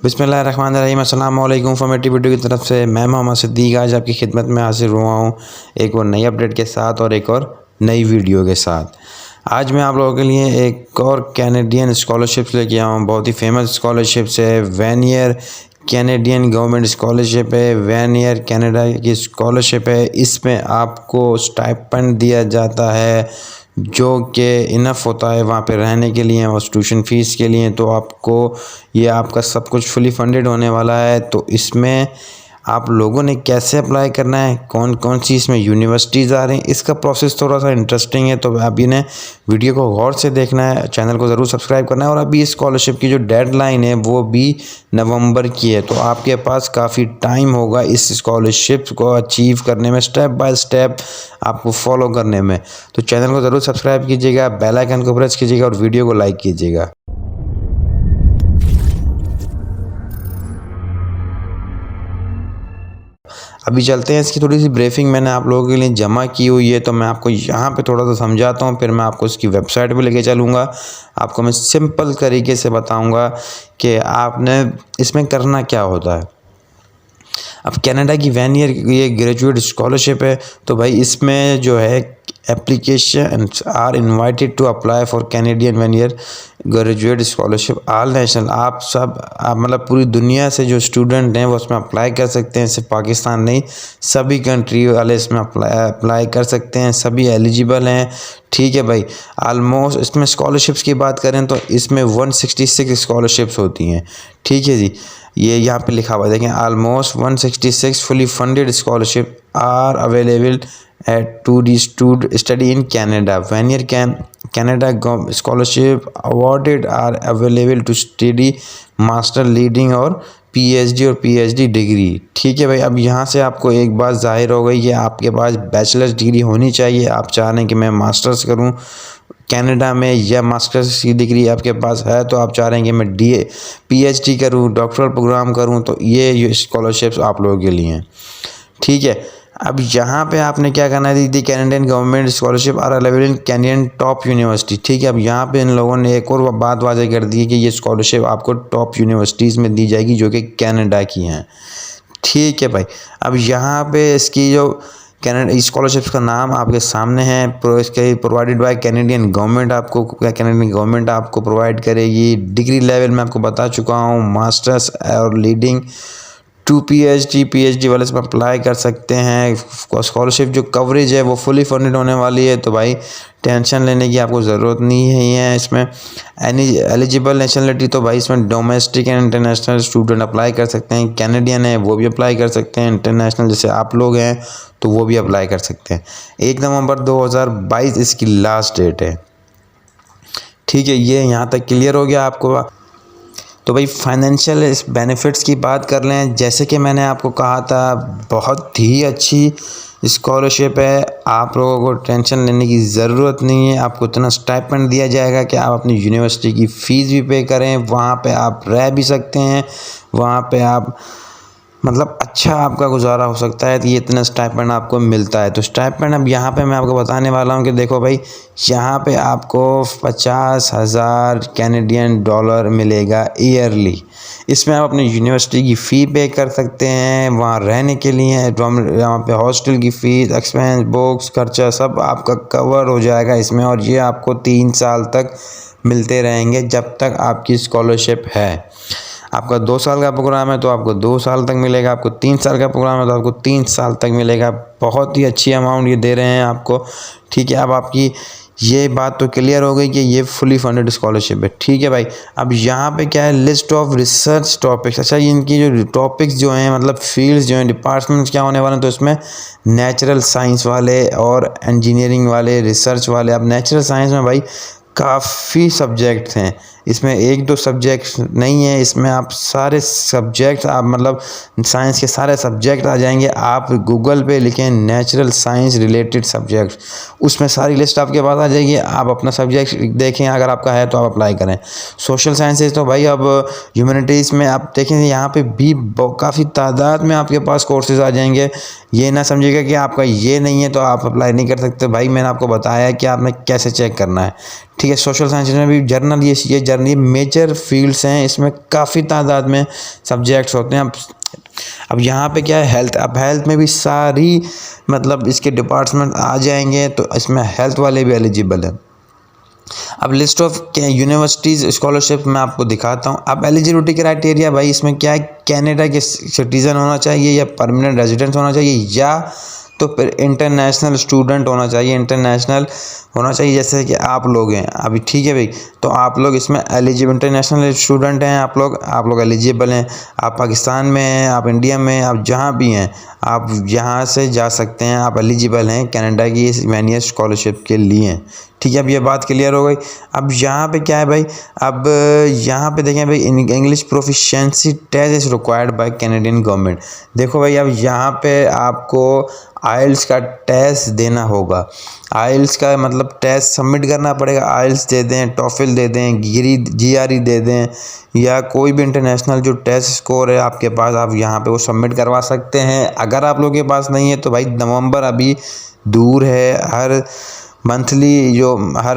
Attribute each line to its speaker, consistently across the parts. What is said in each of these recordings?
Speaker 1: बिस्मिल्लाहिर्रहमानिर्रहीम। अस्सलाम वालेकुम। फॉर्मेटिव वीडियो की तरफ से मैं मोहम्मद सिद्दीक आज आपकी खिदमत में हाजिर हुआ हूँ एक और नई अपडेट के साथ और एक और नई वीडियो के साथ। आज मैं आप लोगों के लिए एक और कैनेडियन स्कॉलरशिप लेके आया हूँ। बहुत ही फेमस स्कॉलरशिप्स है। One year Canadian government scholarship है, वन ईयर कनाडा की स्कॉलरशिप है। इसमें आपको स्टाइपेंड दिया जाता है जो कि इनफ होता है वहाँ पे रहने के लिए और ट्यूशन फ़ीस के लिए। तो आपको ये आपका सब कुछ फुली फंडेड होने वाला है। तो इसमें आप लोगों ने कैसे अप्लाई करना है, कौन कौन सी इसमें यूनिवर्सिटीज़ आ रही हैं, इसका प्रोसेस थोड़ा सा इंटरेस्टिंग है। तो आप इन्हें वीडियो को गौर से देखना है, चैनल को ज़रूर सब्सक्राइब करना है। और अभी स्कॉलरशिप की जो डेडलाइन है वो भी नवंबर की है। तो आपके पास काफ़ी टाइम होगा इस स्कॉलरशिप को अचीव करने में, स्टेप बाय स्टेप आपको फॉलो करने में। तो चैनल को ज़रूर सब्सक्राइब कीजिएगा, बेल आइकन को प्रेस कीजिएगा और वीडियो को लाइक कीजिएगा। अभी चलते हैं, इसकी थोड़ी सी ब्रीफिंग मैंने आप लोगों के लिए जमा की हुई है। तो मैं आपको यहाँ पे थोड़ा सा समझाता हूँ, फिर मैं आपको इसकी वेबसाइट पे लेके चलूँगा। आपको मैं सिंपल तरीके से बताऊँगा कि आपने इसमें करना क्या होता है। अब कनाडा की वन ईयर ये ग्रेजुएट स्कॉलरशिप है। तो भाई इसमें जो है application are invited to apply for Canadian one year graduate scholarship all national. आप सब मतलब पूरी दुनिया से जो स्टूडेंट हैं वो उसमें अप्लाई कर सकते हैं। सिर्फ पाकिस्तान नहीं, सभी कंट्री वाले इसमें अप्लाई कर सकते हैं, सभी एलिजिबल हैं। ठीक है भाई। आलमोस्ट इसमें स्कॉलरशिप्स की बात करें तो इसमें 166 स्कॉलरशिप्स होती हैं। ठीक है जी, ये यहाँ पे लिखा हुआ है, देखें almost 166 fully funded scholarship are available at to the study in Canada. One year Canada scholarship awarded are available to study master leading और पीएचडी और पीएचडी डिग्री। ठीक है भाई। अब यहाँ से आपको एक बात जाहिर हो गई कि आपके पास बैचलर्स डिग्री होनी चाहिए। आप चाह रहे हैं कि मैं मास्टर्स करूँ कनाडा में या मास्टर्स की डिग्री आपके पास है, तो आप चाह रहे हैं कि मैं पीएचडी करूं, डॉक्टरल प्रोग्राम करूं, तो ये स्कॉलरशिप्स आप लोगों के लिए हैं। ठीक है। अब यहाँ पे आपने क्या करना है, the Canadian government scholarship are available in Canadian top university. ठीक है। अब यहाँ पे इन लोगों ने एक और बात वाज़ह कर दी है कि ये स्कॉलरशिप आपको टॉप यूनिवर्सिटीज़ में दी जाएगी जो कि कनाडा की हैं। ठीक है भाई। अब यहाँ पे इसकी जो कैनेडा स्कॉलरशिप का नाम आपके सामने है। इसके प्रोवाइडेड बाय कैनेडियन गवर्नमेंट, आपको कैनेडियन गवर्नमेंट आपको प्रोवाइड करेगी। डिग्री लेवल में आपको बता चुका हूँ, मास्टर्स और लीडिंग टू पीएचडी वाले इसमें अप्लाई कर सकते हैं। स्कॉलरशिप जो कवरेज है वो फुली फंडेड होने वाली है। तो भाई टेंशन लेने की आपको ज़रूरत नहीं है। इसमें एलिजिबल नेशनलिटी तो भाई इसमें domestic and international student apply कर सकते हैं। कैनेडियन है वो भी अप्लाई कर सकते हैं, इंटरनेशनल जैसे आप लोग हैं तो वो भी अप्लाई कर सकते हैं। 1 नवंबर 2022 इसकी लास्ट डेट है। ठीक है, ये यहाँ तक क्लियर हो गया आपको। तो भाई फाइनेंशियल इस बेनिफिट्स की बात कर लें। जैसे कि मैंने आपको कहा था, बहुत ही अच्छी स्कॉलरशिप है। आप लोगों को टेंशन लेने की ज़रूरत नहीं है। आपको इतना स्टाइपेंड दिया जाएगा कि आप अपनी यूनिवर्सिटी की फ़ीस भी पे करें, वहाँ पे आप रह भी सकते हैं, वहाँ पे आप मतलब अच्छा आपका गुजारा हो सकता है। तो ये इतना स्टाइपेंड आपको मिलता है। तो स्टाइपेंड अब यहाँ पे मैं आपको बताने वाला हूँ कि देखो भाई, यहाँ पे आपको 50,000 कैनेडियन डॉलर मिलेगा ईयरली। इसमें आप अपनी यूनिवर्सिटी की फ़ी पे कर सकते हैं, वहाँ रहने के लिए यहाँ पे हॉस्टल की फ़ीस, एक्सपेंस, बुक्स, खर्चा सब आपका कवर हो जाएगा इसमें। और ये आपको 3 साल तक मिलते रहेंगे जब तक आपकी स्कॉलरशिप है। आपका 2 साल का प्रोग्राम है तो आपको 2 साल तक मिलेगा, आपको 3 साल का प्रोग्राम है तो आपको 3 साल तक मिलेगा। बहुत ही अच्छी अमाउंट ये दे रहे हैं आपको। ठीक है। अब आपकी ये बात तो क्लियर हो गई कि ये फुली फंडेड स्कॉलरशिप है। ठीक है भाई। अब यहाँ पे क्या है, लिस्ट ऑफ रिसर्च टॉपिक्स। अच्छा, इनकी जो टॉपिक्स जो हैं मतलब फील्ड्स जो हैं, डिपार्टमेंट्स क्या होने वाले हैं, तो इसमें नेचुरल साइंस वाले और इंजीनियरिंग वाले, रिसर्च वाले। अब नेचुरल साइंस में भाई काफ़ी सब्जेक्ट्स हैं, इसमें 1-2 सब्जेक्ट नहीं है, इसमें आप सारे सब्जेक्ट आप मतलब साइंस के सारे सब्जेक्ट आ जाएंगे। आप गूगल पे लिखें नेचुरल साइंस रिलेटेड सब्जेक्ट, उसमें सारी लिस्ट आपके पास आ जाएगी। आप अपना सब्जेक्ट देखें, अगर आपका है तो आप अप्लाई करें। सोशल साइंसेज तो भाई अब ह्यूमैनिटीज़ में आप देखें यहाँ पे भी काफ़ी तादाद में आपके पास कोर्सेज आ जाएंगे। ये ना समझिएगा कि आपका ये नहीं है तो आप अप्लाई नहीं कर सकते। भाई मैंने आपको बताया कि आपने कैसे चेक करना है। ठीक है। सोशल साइंस में भी जर्नल, ये मेजर नहीं, मेजर फील्ड्स हैं, इसमें काफ़ी तादाद में सब्जेक्ट्स होते हैं। अब यहाँ पे क्या है, हेल्थ। अब हेल्थ में भी सारी मतलब इसके डिपार्टमेंट आ जाएंगे, तो इसमें हेल्थ वाले भी एलिजिबल हैं। अब लिस्ट ऑफ यूनिवर्सिटीज़ स्कॉलरशिप मैं आपको दिखाता हूँ। अब एलिजिबिलिटी क्राइटेरिया भाई इसमें क्या है, कनाडा के सिटीज़न होना चाहिए या परमानेंट रेजिडेंट होना चाहिए, या तो फिर इंटरनेशनल स्टूडेंट होना चाहिए, इंटरनेशनल होना चाहिए जैसे कि आप लोग हैं अभी, ठीक है भाई। तो आप लोग इसमें एलिजिबल इंटरनेशनल स्टूडेंट हैं, आप लोग एलिजिबल हैं। आप पाकिस्तान में हैं, आप इंडिया में, आप जहाँ भी हैं, आप यहाँ से जा सकते हैं, आप एलिजिबल हैं कनाडा की इस 1 ईयर स्कॉलरशिप के लिए, ठीक है। अब ये बात क्लियर हो गई। अब यहाँ पे क्या है भाई, अब यहाँ पे देखें भाई, English proficiency test is required by Canadian government. देखो भाई, अब यहाँ पे आपको आइल्स का टेस्ट देना होगा। आइल्स का मतलब टेस्ट सबमिट करना पड़ेगा। आइल्स दे दें, टॉफिल दे दें, GRE दे दें, या कोई भी इंटरनेशनल जो टेस्ट स्कोर है आपके पास, आप यहाँ पे वो सबमिट करवा सकते हैं। अगर आप लोगों के पास नहीं है तो भाई नवंबर अभी दूर है। हर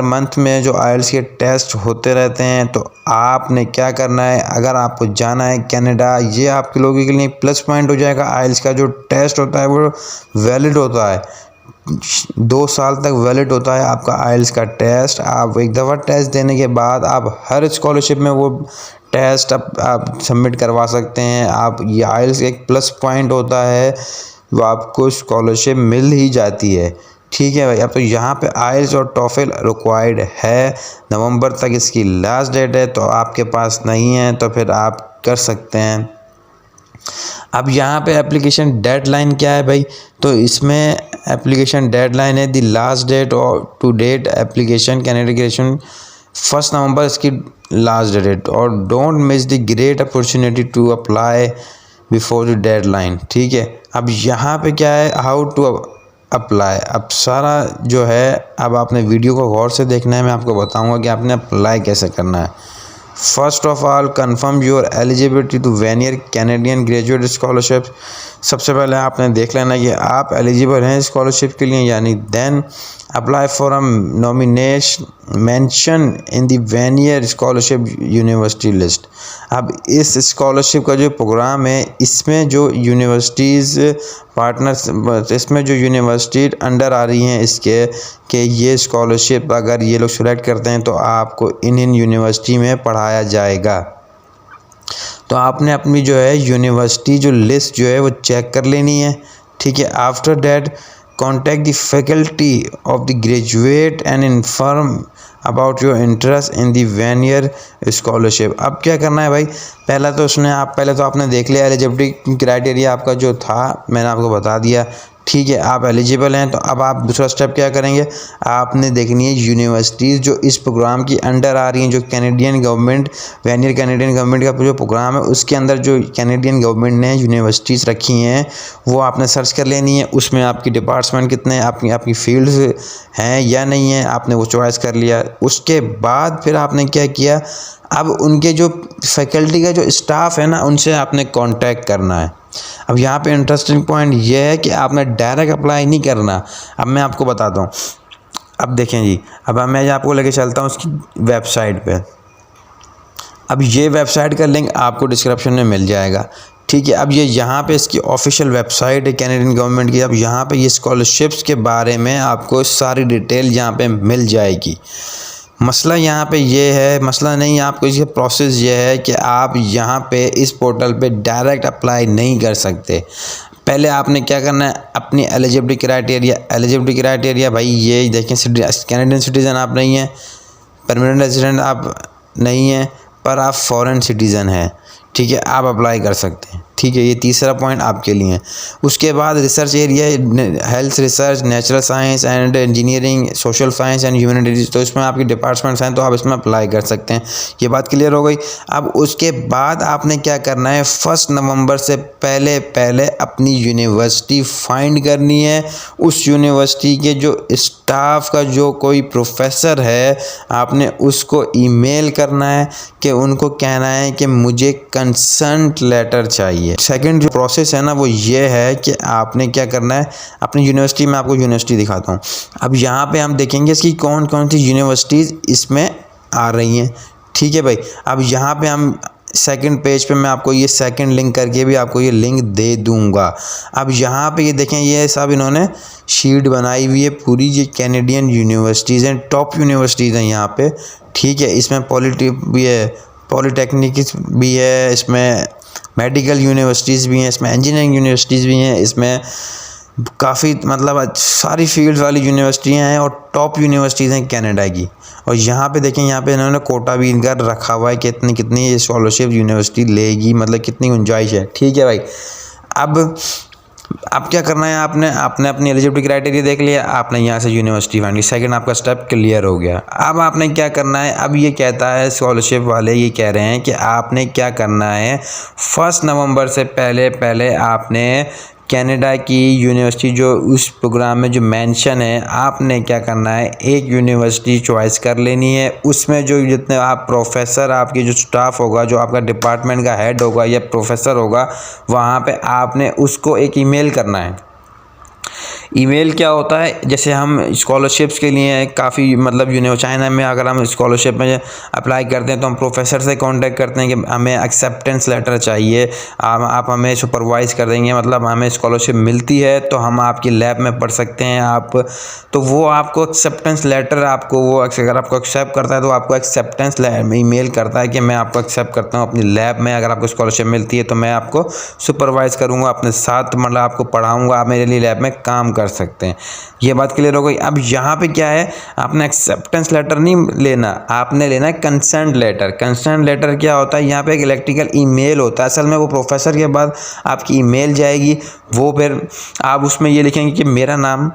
Speaker 1: मंथ में जो आइल्स के टेस्ट होते रहते हैं, तो आपने क्या करना है, अगर आपको जाना है कनाडा, ये आपके लोगों के लिए प्लस पॉइंट हो जाएगा। आइल्स का जो टेस्ट होता है वो वैलिड होता है, 2 साल तक वैलिड होता है आपका आइल्स का टेस्ट। आप एक दफ़ा टेस्ट देने के बाद आप हर स्कॉलरशिप में वो टेस्ट आप सबमिट करवा सकते हैं। आप ये आइल्स एक प्लस पॉइंट होता है, वो आपको स्कॉलरशिप मिल ही जाती है, ठीक है भाई। अब तो यहाँ पे आइल्स और टॉफिल रिक्वायर्ड है, नवंबर तक इसकी लास्ट डेट है। तो आपके पास नहीं है तो फिर आप कर सकते हैं। अब यहाँ पे एप्लीकेशन डेडलाइन क्या है भाई, तो इसमें एप्लीकेशन डेडलाइन है द लास्ट डेट और टू डेट एप्लीकेशन कैंडिडेट 1 नवंबर इसकी लास्ट डेट। और don't miss the great opportunity to apply before the deadline, ठीक है। अब यहाँ पे क्या है, हाउ टू अप्लाई। अब सारा जो है, अब आपने वीडियो को गौर से देखना है, मैं आपको बताऊंगा कि आपने अप्लाई कैसे करना है। First of all confirm your eligibility to 1 year Canadian graduate scholarship. सबसे पहले आपने देख लेना कि आप एलिजिबल हैं स्कॉलरशिप के लिए, यानी then apply for a nomination mention in the 1 year scholarship university list. अब इस स्कॉलरशिप का जो प्रोग्राम है, इसमें जो यूनिवर्सिटीज़ पार्टनर्स, इसमें जो यूनिवर्सिटी अंडर आ रही हैं इसके, कि ये स्कॉलरशिप अगर ये लोग सेलेक्ट करते हैं तो आपको इन यूनिवर्सिटी में पढ़ाया जाएगा। तो आपने अपनी जो है यूनिवर्सिटी जो लिस्ट जो है वो चेक कर लेनी है, ठीक है। After that contact the faculty of the graduate and inform about your interest in the 1 year scholarship. अब क्या करना है भाई, पहले तो आपने देख लिया एलिजिबिलिटी क्राइटेरिया आपका जो था, मैंने आपको बता दिया, ठीक है। आप एलिजिबल हैं, तो अब आप दूसरा स्टेप क्या करेंगे, आपने देखनी है यूनिवर्सिटीज़ जो इस प्रोग्राम की अंडर आ रही हैं, जो Canadian government 1 year Canadian government का जो प्रोग्राम है उसके अंदर जो कैनेडियन गवर्नमेंट ने यूनिवर्सिटीज़ रखी हैं वो आपने सर्च कर लेनी है। उसमें आपकी डिपार्टमेंट कितने हैं, आपकी फील्ड्स हैं या नहीं है, आपने वो चॉइस कर लिया। उसके बाद फिर आपने क्या किया, अब उनके जो फैकल्टी का जो स्टाफ है ना, उनसे आपने कांटेक्ट करना है। अब यहाँ पे इंटरेस्टिंग पॉइंट ये है कि आपने डायरेक्ट अप्लाई नहीं करना। अब मैं आपको बताता हूँ। अब देखें जी, अब मैं आपको लेके चलता हूँ उसकी वेबसाइट पे। अब ये वेबसाइट का लिंक आपको डिस्क्रिप्शन में मिल जाएगा, ठीक है। अब ये यहाँ पे इसकी ऑफिशियल वेबसाइट है कैनेडियन गवर्नमेंट की। अब यहाँ पे ये स्कॉलरशिप्स के बारे में आपको सारी डिटेल यहाँ पे मिल जाएगी। मसला यहाँ पे ये है, मसला नहीं, आपको इसका प्रोसेस ये है कि आप यहाँ पे इस पोर्टल पे डायरेक्ट अप्लाई नहीं कर सकते। पहले आपने क्या करना है, अपनी एलिजिबिलिटी क्राइटेरिया भाई ये देखें, कैनेडियन सिटीज़न आप नहीं हैं, परमानेंट रेजिडेंट आप नहीं हैं, पर आप फॉरेन सिटीज़न हैं, ठीक है, आप अप्लाई कर सकते हैं, ठीक है। ये तीसरा पॉइंट आपके लिए है। उसके बाद research area, health research, natural science and engineering, social science and humanities, तो इसमें आपकी डिपार्टमेंट्स हैं, तो आप इसमें अप्लाई कर सकते हैं। ये बात क्लियर हो गई। अब उसके बाद आपने क्या करना है, 1 नवंबर से पहले अपनी यूनिवर्सिटी फाइंड करनी है। उस यूनिवर्सिटी के जो स्टाफ का जो कोई प्रोफेसर है, आपने उसको ईमेल करना है, कि उनको कहना है कि मुझे कंसर्ट लेटर चाहिए। सेकंड जो प्रोसेस है ना वो ये है कि आपने क्या करना है, अपनी यूनिवर्सिटी में, आपको यूनिवर्सिटी दिखाता हूँ। अब यहाँ पे हम देखेंगे इसकी कौन कौन सी यूनिवर्सिटीज़ इसमें आ रही हैं, ठीक है भाई। अब यहाँ पे हम सेकंड पेज पे मैं आपको ये सेकंड लिंक करके भी आपको ये लिंक दे दूंगा। अब यहाँ पे ये देखें, ये सब इन्होंने शीट बनाई हुई है पूरी, ये कैनेडियन यूनिवर्सिटीज़ हैं, टॉप यूनिवर्सिटीज़ हैं यहाँ पे, ठीक है। इसमें भी है, पॉलीटेक्निक भी है, इसमें मेडिकल यूनिवर्सिटीज़ भी हैं, इसमें इंजीनियरिंग यूनिवर्सिटीज़ भी हैं, इसमें काफ़ी मतलब सारी फील्ड वाली यूनिवर्सिटियाँ हैं और टॉप यूनिवर्सिटीज़ हैं कनाडा की। और यहाँ पे देखें, यहाँ पे इन्होंने कोटा भी इनका रखा हुआ है कि कितनी ये स्कॉलरशिप यूनिवर्सिटी लेगी, मतलब कितनी गुंजाइश है, ठीक है भाई। अब क्या करना है, आपने अपनी एलिजिबिलिटी क्राइटेरिया देख लिया, आपने यहाँ से यूनिवर्सिटी फाइंड की, सेकंड आपका स्टेप क्लियर हो गया। अब आपने क्या करना है, अब ये कहता है स्कॉलरशिप वाले ये कह रहे हैं कि आपने क्या करना है, 1 नवंबर से पहले आपने कनाडा की यूनिवर्सिटी जो उस प्रोग्राम में जो मेंशन है, आपने क्या करना है, एक यूनिवर्सिटी चॉइस कर लेनी है। उसमें जो जितने आप प्रोफेसर, आपकी जो स्टाफ होगा, जो आपका डिपार्टमेंट का हेड होगा या प्रोफेसर होगा, वहाँ पे आपने उसको एक ईमेल करना है। ईमेल क्या होता है, जैसे हम स्कॉलरशिप्स के लिए काफ़ी मतलब चाइना में अगर हम स्कॉलरशिप में अप्लाई करते हैं तो हम प्रोफेसर से कांटेक्ट करते हैं कि हमें एक्सेप्टेंस लेटर चाहिए, आप हमें सुपरवाइज़ कर देंगे, मतलब हमें स्कॉलरशिप मिलती है तो हम आपकी लैब में पढ़ सकते हैं आप, तो वो आपको एक्सेप्टेंस लेटर, आपको वो अगर आपको एक्सेप्ट करता है तो आपको एक्सेप्टेंस ईमेल करता है कि मैं आपको एक्सेप्ट करता हूँ अपनी लैब में, अगर आपको स्कॉलरशिप मिलती है तो मैं आपको सुपरवाइज़ करूँगा अपने साथ, मतलब आपको पढ़ाऊँगा, आप मेरे लिए लैब में काम कर सकते हैं। ये बात क्लियर हो गई। अब यहाँ पे क्या है, आपने एक्सेप्टेंस लेटर नहीं लेना, आपने लेना है कंसेंट लेटर। कंसेंट लेटर क्या होता है, यहाँ पे एक इलेक्ट्रिकल ईमेल होता है, असल में वो प्रोफेसर के बाद आपकी ईमेल जाएगी, वो फिर आप उसमें ये लिखेंगे कि मेरा नाम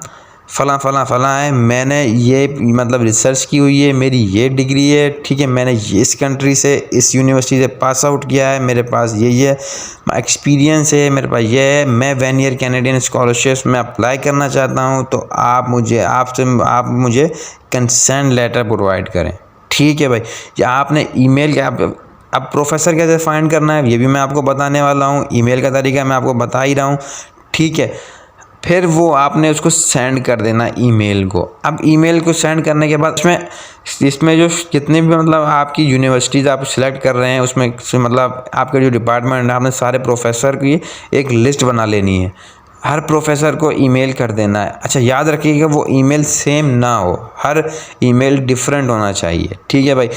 Speaker 1: फ़लाँ फ़लाँ फ़लाँ है, मैंने ये मतलब रिसर्च की हुई है, मेरी ये डिग्री है, ठीक है, मैंने इस कंट्री से इस यूनिवर्सिटी से पास आउट किया है, मेरे पास ये एक्सपीरियंस है, मेरे पास ये है, मैं 1 ईयर कैनेडियन स्कॉलरशिप में अप्लाई करना चाहता हूँ, तो आप मुझे कंसेंट लेटर प्रोवाइड करें, ठीक है भाई। या आपने ईमेल क्या, अब प्रोफेसर कैसे फाइंड करना है ये भी मैं आपको बताने वाला हूँ, ईमेल का तरीका मैं आपको बता ही रहा हूँ, ठीक है। फिर वो आपने उसको सेंड कर देना ईमेल को। अब ईमेल को सेंड करने के बाद इसमें जो जितने भी मतलब आपकी यूनिवर्सिटीज़ आप सिलेक्ट कर रहे हैं, उसमें मतलब आपके जो डिपार्टमेंट है, आपने सारे प्रोफेसर की एक लिस्ट बना लेनी है, हर प्रोफेसर को ईमेल कर देना है। अच्छा याद रखिएगा वो ईमेल सेम ना हो, हर ईमेल डिफरेंट होना चाहिए, ठीक है भाई।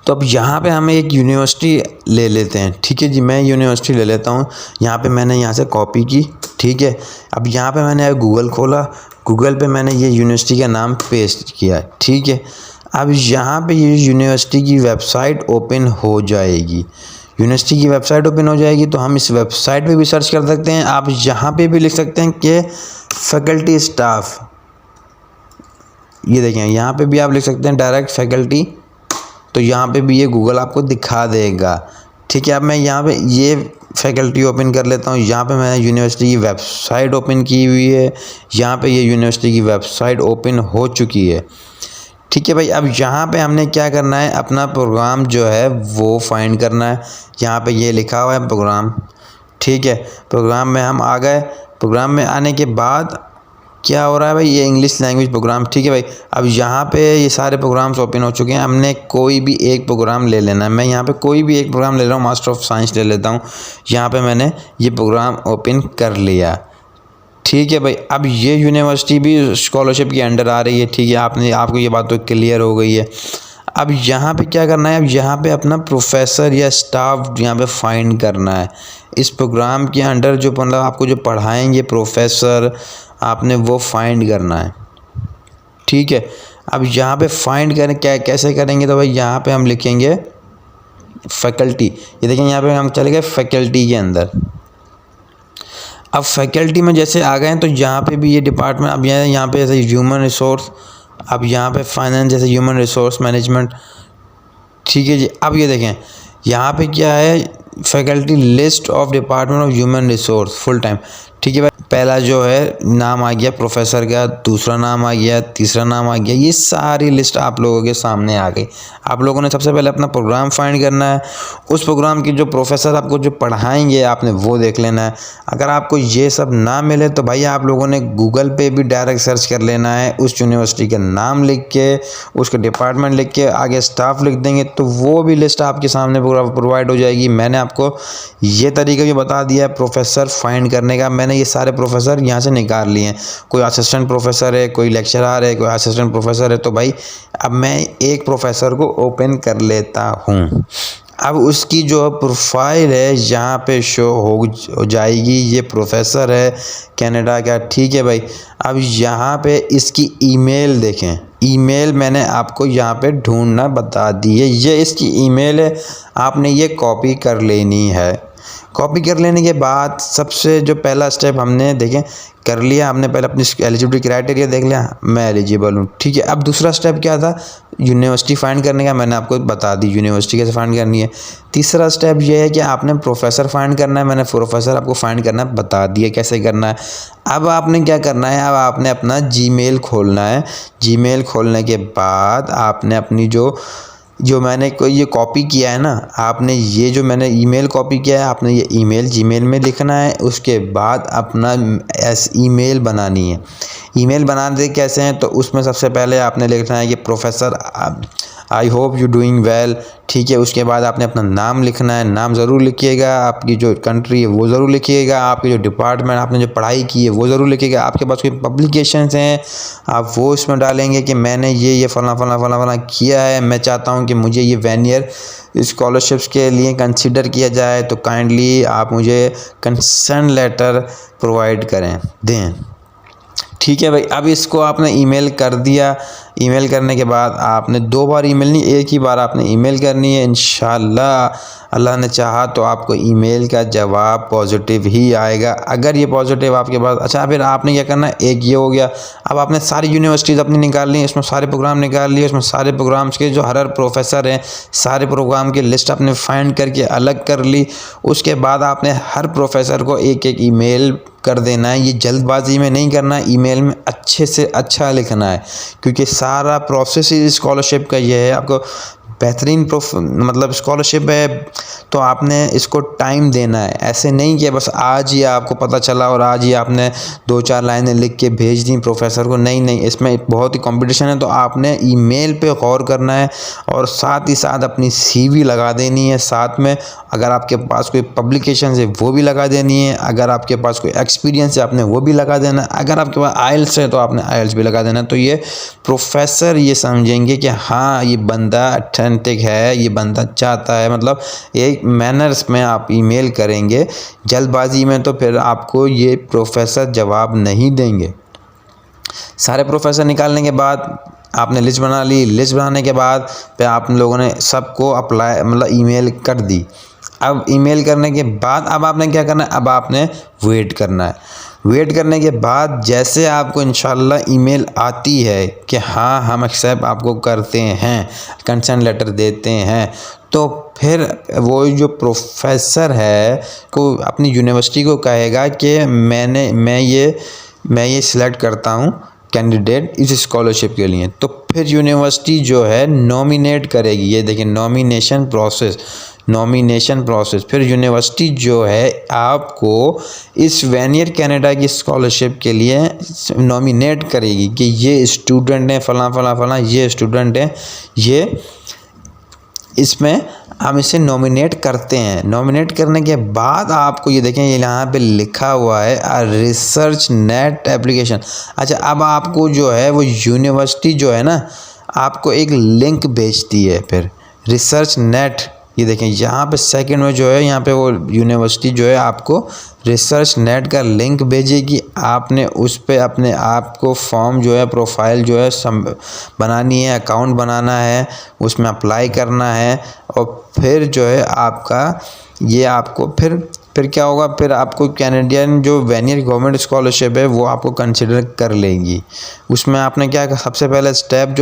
Speaker 1: तो अब यहाँ पे हमें एक यूनिवर्सिटी ले लेते हैं, ठीक है जी, मैं यूनिवर्सिटी ले लेता हूँ। यहाँ पे मैंने यहाँ से कॉपी की, ठीक है। अब यहाँ पे मैंने गूगल खोला, गूगल पे मैंने ये यूनिवर्सिटी का नाम पेस्ट किया, ठीक है। अब यहाँ पे ये यूनिवर्सिटी की वेबसाइट ओपन हो जाएगी, यूनिवर्सिटी की वेबसाइट ओपन हो जाएगी, तो हम इस वेबसाइट पे भी सर्च कर सकते हैं। आप यहाँ पे भी लिख सकते हैं कि फैकल्टी स्टाफ, ये देखें यहाँ पे भी आप लिख सकते हैं डायरेक्ट फैकल्टी, तो यहाँ पे भी ये गूगल आपको दिखा देगा, ठीक है। अब मैं यहाँ पे ये फैकल्टी ओपन कर लेता हूँ, यहाँ पे मैंने यूनिवर्सिटी की वेबसाइट ओपन की हुई है, यहाँ पे ये यूनिवर्सिटी की वेबसाइट ओपन हो चुकी है, ठीक है भाई। अब यहाँ पे हमने क्या करना है, अपना प्रोग्राम जो है वो फाइंड करना है। यहाँ पे ये लिखा हुआ है प्रोग्राम, ठीक है। प्रोग्राम में हम आ गए, प्रोग्राम में आने के बाद क्या हो रहा है भाई, ये इंग्लिश लैंग्वेज प्रोग्राम, ठीक है भाई। अब यहाँ पे ये सारे प्रोग्राम्स ओपन हो चुके हैं, हमने कोई भी एक प्रोग्राम ले लेना है। मैं यहाँ पे कोई भी एक प्रोग्राम ले रहा हूँ, मास्टर ऑफ साइंस ले लेता हूँ। यहाँ पे मैंने ये प्रोग्राम ओपन कर लिया, ठीक है भाई। अब ये यूनिवर्सिटी भी स्कॉलरशिप के अंडर आ रही है, ठीक है, आपको ये बात तो क्लियर हो गई है। अब यहाँ पे क्या करना है, अब यहाँ पे अपना प्रोफेसर या स्टाफ यहाँ पे फाइंड करना है। इस प्रोग्राम के अंडर जो मतलब आपको जो पढ़ाएंगे प्रोफेसर, आपने वो फाइंड करना है, ठीक है। अब यहाँ पे फाइंड करें, कैसे करेंगे, तो भाई यहाँ पे हम लिखेंगे फैकल्टी, ये देखें यहाँ पे हम चले गए फैकल्टी के अंदर। अब फैकल्टी में जैसे आ गए हैं तो यहाँ पे भी ये डिपार्टमेंट, अब यहाँ पे जैसे ह्यूमन रिसोर्स, अब यहाँ पे फाइनेंस जैसे ह्यूमन रिसोर्स मैनेजमेंट, ठीक है जी। अब ये देखें यहाँ पे क्या है, faculty list of department of human resource full time, ठीक है भाई। पहला जो है नाम आ गया प्रोफेसर का, दूसरा नाम आ गया, तीसरा नाम आ गया, ये सारी लिस्ट आप लोगों के सामने आ गई। आप लोगों ने सबसे पहले अपना प्रोग्राम फाइंड करना है, उस प्रोग्राम की जो प्रोफेसर आपको जो पढ़ाएंगे आपने वो देख लेना है। अगर आपको ये सब ना मिले तो भाई आप लोगों ने गूगल पे भी डायरेक्ट सर्च कर लेना है, उस यूनिवर्सिटी का नाम लिख के, उसका डिपार्टमेंट लिख के, आगे स्टाफ लिख देंगे तो वो भी लिस्ट आपके सामने प्रोवाइड हो जाएगी। मैंने आपको ये तरीका भी बता दिया है प्रोफेसर फाइंड करने का। मैंने ये सारे प्रोफेसर यहाँ से निकाल लिए हैं। कोई असिस्टेंट प्रोफेसर है, कोई लेक्चरर है, कोई असिस्टेंट प्रोफेसर है। तो भाई अब मैं एक प्रोफेसर को ओपन कर लेता हूँ। अब उसकी जो प्रोफाइल है यहाँ पे शो हो जाएगी, ये प्रोफेसर है कनाडा का। ठीक है भाई। अब यहाँ पे इसकी ईमेल देखें, ईमेल मैंने आपको यहाँ पे ढूंढना बता दी है। ये इसकी ईमेल है, आपने ये कॉपी कर लेनी है। कॉपी कर लेने के बाद सबसे जो पहला स्टेप हमने देखें कर लिया, हमने पहले अपनी एलिजिबिलिटी क्राइटेरिया देख लिया, मैं एलिजिबल हूँ। ठीक है। अब दूसरा स्टेप क्या था, यूनिवर्सिटी फाइंड करने का, मैंने आपको बता दी यूनिवर्सिटी कैसे फाइंड करनी है। तीसरा स्टेप ये है कि आपने प्रोफेसर फाइंड करना है, मैंने प्रोफेसर आपको फाइंड करना बता दिया कैसे करना है। अब आपने क्या करना है, अब आपने अपना जीमेल खोलना है। जीमेल खोलने के बाद आपने अपनी जो मैंने ये कॉपी किया है ना, आपने ये जो मैंने ईमेल कॉपी किया है, आपने ये ईमेल जीमेल में लिखना है। उसके बाद अपना ईमेल बनानी है। ईमेल बनाने कैसे हैं, तो उसमें सबसे पहले आपने लिखना है कि professor I hope you doing well. ठीक है। उसके बाद आपने अपना नाम लिखना है, नाम ज़रूर लिखिएगा, आपकी जो कंट्री है वो ज़रूर लिखिएगा, आपकी जो डिपार्टमेंट आपने जो पढ़ाई की है वो ज़रूर लिखिएगा। आपके पास कोई पब्लिकेशंस हैं आप वो इसमें डालेंगे कि मैंने ये फला फला फला फला किया है, मैं चाहता हूँ कि मुझे ये वेनियर स्कॉलरशिप्स के लिए कंसिडर किया जाए, तो काइंडली आप मुझे कंसर्न लेटर प्रोवाइड करें दें। ठीक है भाई। अब इसको आपने ईमेल कर दिया। ईमेल करने के बाद आपने 2 बार ईमेल नहीं, एक ही बार आपने ईमेल करनी है। इंशाल्लाह अल्लाह ने चाहा तो आपको ईमेल का जवाब पॉजिटिव ही आएगा। अगर ये पॉजिटिव आपके पास, अच्छा फिर आपने क्या करना है, एक ये हो गया। अब आपने सारी यूनिवर्सिटीज़ अपनी निकाल ली, इसमें सारे प्रोग्राम निकाल लिए, उसमें सारे प्रोग्राम्स के जो हर प्रोफेसर हैं सारे प्रोग्राम की लिस्ट आपने फाइंड करके अलग कर ली। उसके बाद आपने हर प्रोफेसर को एक एक ईमेल कर देना है। ये जल्दबाजी में नहीं करना है, ईमेल में अच्छे से अच्छा लिखना है, क्योंकि सारा प्रोसेस ही स्कॉलरशिप का ये है। आपको बेहतरीन मतलब स्कॉलरशिप है तो आपने इसको टाइम देना है। ऐसे नहीं कि बस आज ही आपको पता चला और आज ही आपने 2-4 लाइनें लिख के भेज दी प्रोफेसर को। नहीं, इसमें बहुत ही कंपटीशन है, तो आपने ईमेल पे गौर करना है और साथ ही साथ अपनी सीवी लगा देनी है साथ में। अगर आपके पास कोई पब्लिकेशन है वो भी लगा देनी है, अगर आपके पास कोई एक्सपीरियंस है आपने वो भी लगा देना है, अगर आपके पास आइल्स है तो आपने आइल्स भी लगा देना है। तो ये प्रोफेसर ये समझेंगे कि हाँ ये बंदा ऑथेंटिक है, ये बंदा चाहता है। मतलब एक मैनर्स में आप ईमेल करेंगे, जल्दबाजी में तो फिर आपको ये प्रोफेसर जवाब नहीं देंगे। सारे प्रोफेसर निकालने के बाद आपने लिस्ट बना ली। लिस्ट बनाने के बाद फिर आप लोगों ने सबको अप्लाई मतलब ईमेल कर दी। अब ईमेल करने के बाद अब आपने क्या करना है, अब आपने वेट करना है। वेट करने के बाद जैसे आपको इंशाल्लाह ईमेल आती है कि हाँ हम एक्सेप्ट आपको करते हैं, कंसर्न लेटर देते हैं, तो फिर वो जो प्रोफेसर है को अपनी यूनिवर्सिटी को कहेगा कि मैं ये सिलेक्ट करता हूँ कैंडिडेट इस स्कॉलरशिप के लिए। तो फिर यूनिवर्सिटी जो है नॉमिनेट करेगी। ये देखिए नॉमिनेशन प्रोसेस। फिर यूनिवर्सिटी जो है आपको इस वेनियर कनाडा की स्कॉलरशिप के लिए नॉमिनेट करेगी कि ये स्टूडेंट है फला ये स्टूडेंट है, ये इसमें हम इसे नॉमिनेट करते हैं। नॉमिनेट करने के बाद आपको ये देखें ये यहाँ पे लिखा हुआ है रिसर्च नेट एप्लीकेशन। अच्छा अब आपको जो है वो यूनिवर्सिटी जो है ना आपको एक लिंक भेजती है। फिर रिसर्च नेट ये देखें यहाँ पे सेकंड में जो है यहाँ पे वो यूनिवर्सिटी जो है आपको रिसर्च नेट का लिंक भेजेगी। आपने उस पर अपने आप को फॉर्म जो है प्रोफाइल जो है बनानी है, अकाउंट बनाना है, उसमें अप्लाई करना है और फिर जो है आपका ये आपको फिर क्या होगा, फिर आपको कैनेडियन जो वेनियर गवर्नमेंट स्कॉलरशिप है वो आपको कंसिडर कर लेंगी। उसमें आपने क्या सबसे पहला स्टेप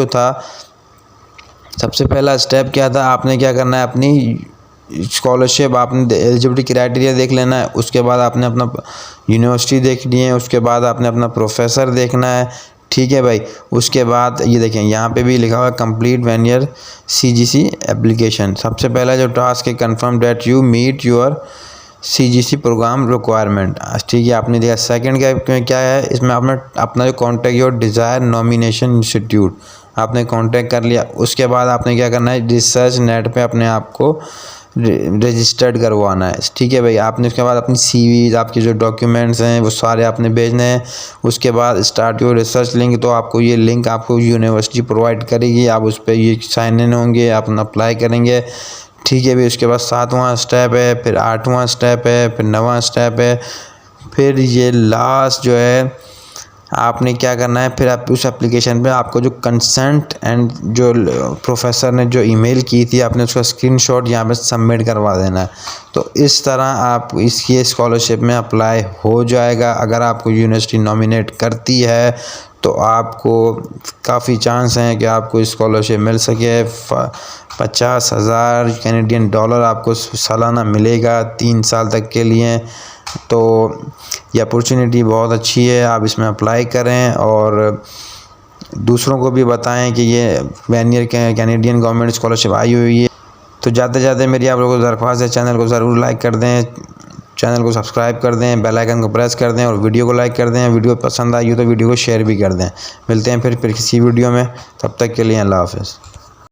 Speaker 1: क्या था, आपने क्या करना है अपनी स्कॉलरशिप आपने एलिजिबिलिटी क्राइटेरिया देख लेना है। उसके बाद आपने अपना यूनिवर्सिटी देखनी है। उसके बाद आपने अपना प्रोफेसर देखना है, ठीक है भाई। उसके बाद ये देखें यहाँ पे भी लिखा हुआ है कंप्लीट 1 ईयर CGC एप्लीकेशन। सबसे पहला जो टास्क है confirm that you meet your CGC program requirement, ठीक है आपने दिया। सेकंड क्या है, इसमें आपने अपना जो contact your desire nomination institute आपने कांटेक्ट कर लिया। उसके बाद आपने क्या करना है, रिसर्च नेट पे अपने आप को रजिस्टर्ड करवाना है, ठीक है भाई। आपने उसके बाद अपनी CV, आपके जो डॉक्यूमेंट्स हैं वो सारे आपने भेजने हैं। उसके बाद स्टार्ट योर रिसर्च लिंक, तो आपको ये लिंक आपको यूनिवर्सिटी प्रोवाइड करेगी, आप उस पर ये साइन इन होंगे, आप अप्लाई करेंगे, ठीक है भाई। उसके बाद 7वां स्टेप है, फिर 8वां स्टेप है, फिर 9वां स्टेप है, फिर ये लास्ट जो है आपने क्या करना है, फिर आप उस एप्लीकेशन पे आपको जो कंसेंट एंड जो प्रोफेसर ने जो ईमेल की थी आपने उसका स्क्रीनशॉट यहाँ पे सबमिट करवा देना है। तो इस तरह आप इसकी स्कॉलरशिप में अप्लाई हो जाएगा। अगर आपको यूनिवर्सिटी नॉमिनेट करती है तो आपको काफ़ी चांस हैं कि आपको स्कॉलरशिप मिल सके। 50,000 कैनेडियन डॉलर आपको सालाना मिलेगा 3 साल तक के लिए। तो ये अपॉर्चुनिटी बहुत अच्छी है, आप इसमें अप्लाई करें और दूसरों को भी बताएं कि ये 1 ईयर कैनेडियन गवर्नमेंट स्कॉलरशिप आई हुई है। तो जाते जाते मेरी आप लोगों को दरख्वास्त है, चैनल को ज़रूर लाइक कर दें, चैनल को सब्सक्राइब कर दें, बेल आइकन को प्रेस कर दें और वीडियो को लाइक कर दें। वीडियो पसंद आई हो तो वीडियो को शेयर भी कर दें। मिलते हैं फिर किसी वीडियो में, तब तक के लिए अल्लाह हाफ़िज़।